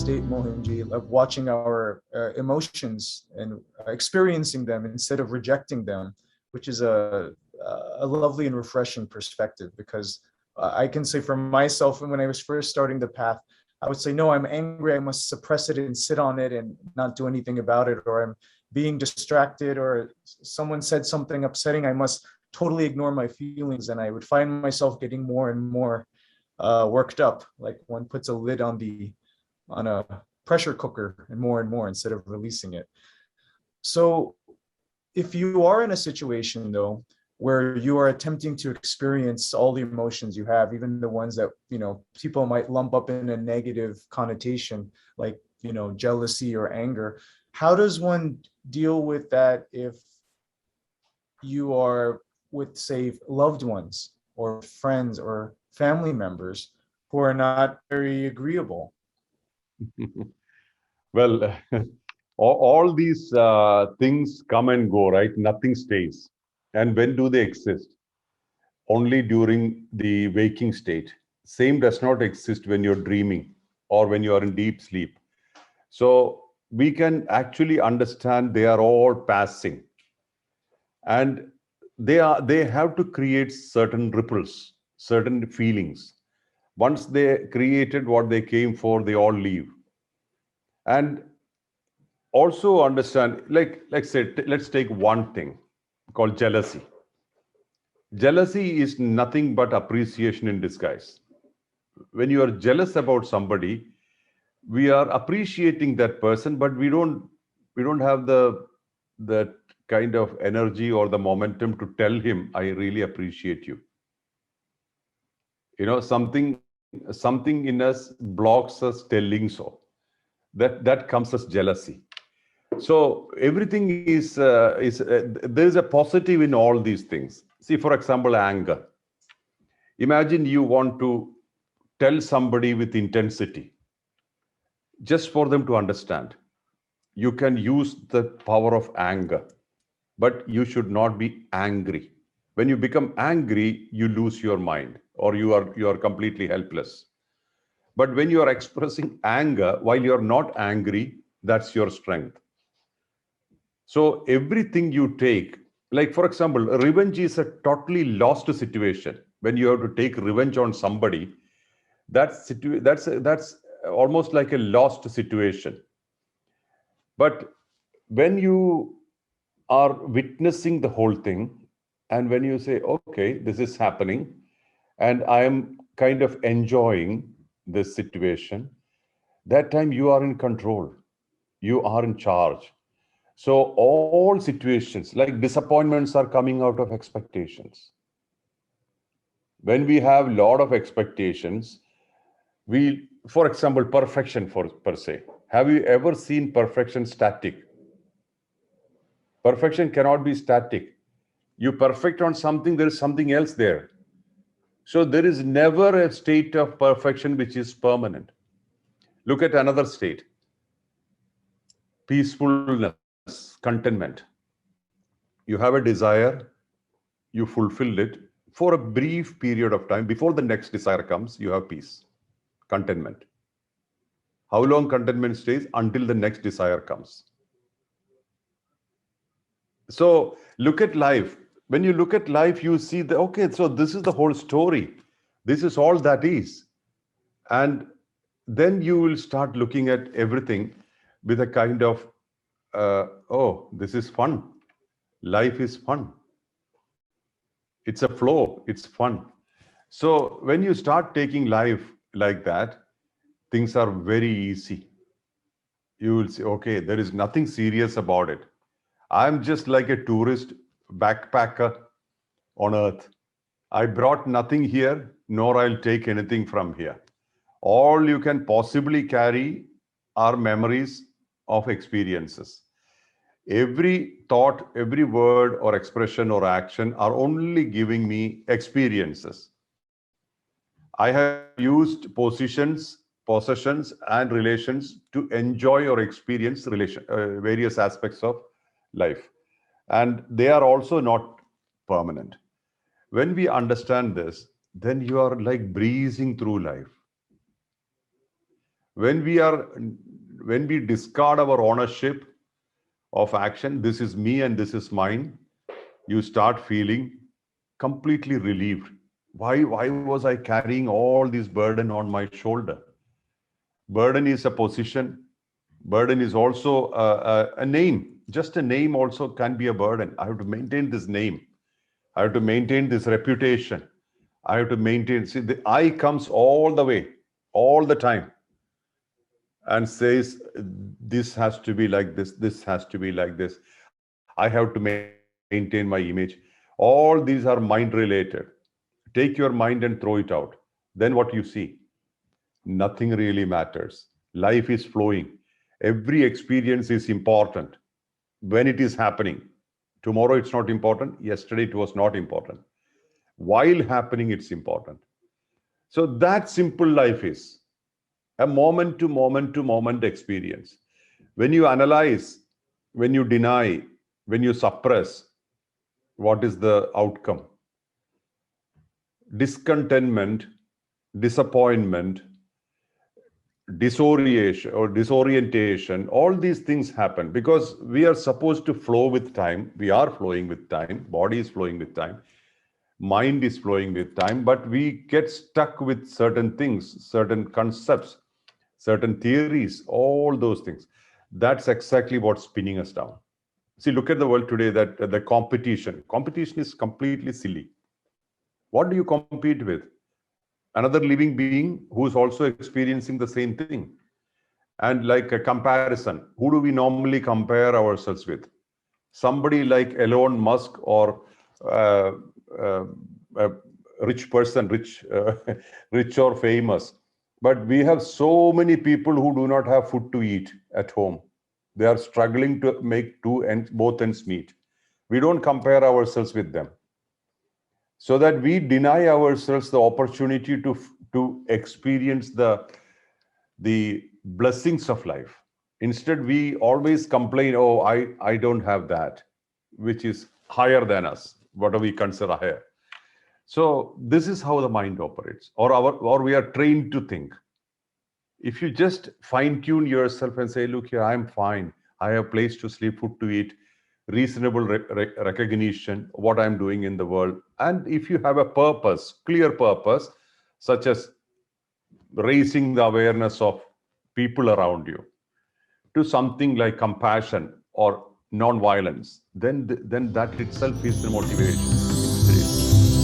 state, Mohanji, of watching our emotions and experiencing them instead of rejecting them, which is a lovely and refreshing perspective. Because I can say for myself, when I was first starting the path, I would say, no, I'm angry, I must suppress it and sit on it and not do anything about it, or I'm being distracted, or someone said something upsetting, I must totally ignore my feelings. And I would find myself getting more and more worked up, like one puts a lid on a pressure cooker, and more instead of releasing it. So if you are in a situation though where you are attempting to experience all the emotions you have, even the ones that, people might lump up in a negative connotation, like, jealousy or anger, how does one deal with that if you are with, say, loved ones or friends or family members who are not very agreeable? Well, all these things come and go, right? Nothing stays. And when do they exist? Only during the waking state. Same does not exist when you're dreaming or when you are in deep sleep. So we can actually understand they are all passing. And they have to create certain ripples, certain feelings. Once they created what they came for, they all leave. And also understand, like say, let's take one thing called jealousy. Jealousy is nothing but appreciation in disguise. When you are jealous about somebody, we are appreciating that person, but we don't have that kind of energy or the momentum to tell him, I really appreciate you. Something in us blocks us telling so. That comes as jealousy. So everything is there is a positive in all these things. See, for example, anger. Imagine you want to tell somebody with intensity, just for them to understand. You can use the power of anger, but you should not be angry. When you become angry, you lose your mind, or you are completely helpless. But when you are expressing anger while you're not angry, that's your strength. So everything you take, like for example, revenge is a totally lost situation. When you have to take revenge on somebody, that's almost like a lost situation. But when you are witnessing the whole thing, and when you say, okay, this is happening, and I am kind of enjoying this situation, that time you are in control, you are in charge. So all situations like disappointments are coming out of expectations. When we have a lot of expectations, for example, perfection per se. Have you ever seen perfection static? Perfection cannot be static. You perfect on something, there is something else there. So there is never a state of perfection which is permanent. Look at another state. Peacefulness, contentment. You have a desire, you fulfilled it for a brief period of time. Before the next desire comes, you have peace, contentment. How long contentment stays? Until the next desire comes. So look at life. When you look at life, you see that, okay, so this is the whole story. This is all that is. And then you will start looking at everything with a kind of, oh, this is fun. Life is fun. It's a flow, it's fun. So when you start taking life like that, things are very easy. You will say, okay, there is nothing serious about it. I'm just like a tourist backpacker on earth. I brought nothing here, nor I'll take anything from here. All you can possibly carry are memories of experiences. Every thought, every word or expression or action are only giving me experiences. I have used possessions and relations to enjoy or experience various aspects of life. And they are also not permanent. When we understand this, then you are like breezing through life. When we discard our ownership of action, this is me and this is mine, you start feeling completely relieved. Why was I carrying all this burden on my shoulder? Burden is a position. Burden is also a name. Just a name also can be a burden. I have to maintain this name. I have to maintain this reputation. I have to maintain. See, the I comes all the way, all the time, and says, this has to be like this has to be like this. I have to maintain my image. All these are mind related. Take your mind and throw it out. Then what you see? Nothing really matters. Life is flowing. Every experience is important when it is happening. Tomorrow it's not important. Yesterday it was not important. While happening, it's important. So that simple life is a moment to moment to moment experience. When you analyze, when you deny, when you suppress, what is the outcome? Discontentment, disappointment, disorientation, all these things happen because we are supposed to flow with time. We are flowing with time. Body is flowing with time. Mind is flowing with time, but we get stuck with certain things, certain concepts, certain theories, all those things. That's exactly what's spinning us down. See, look at the world today, that the competition is completely silly. What do you compete with? Another living being who's also experiencing the same thing. And like a comparison, who do we normally compare ourselves with? Somebody like Elon Musk or a rich person, rich or famous. But we have so many people who do not have food to eat at home. They are struggling to make both ends meet. We don't compare ourselves with them, so that we deny ourselves the opportunity to experience the blessings of life. Instead, we always complain, oh, I don't have that, which is higher than us, whatever we consider higher. So this is how the mind operates, or we are trained to think. If you just fine-tune yourself and say, look here, I'm fine. I have place to sleep, food to eat, reasonable recognition, what I'm doing in the world. And if you have a purpose, clear purpose, such as raising the awareness of people around you to something like compassion or non-violence, then that itself is the motivation.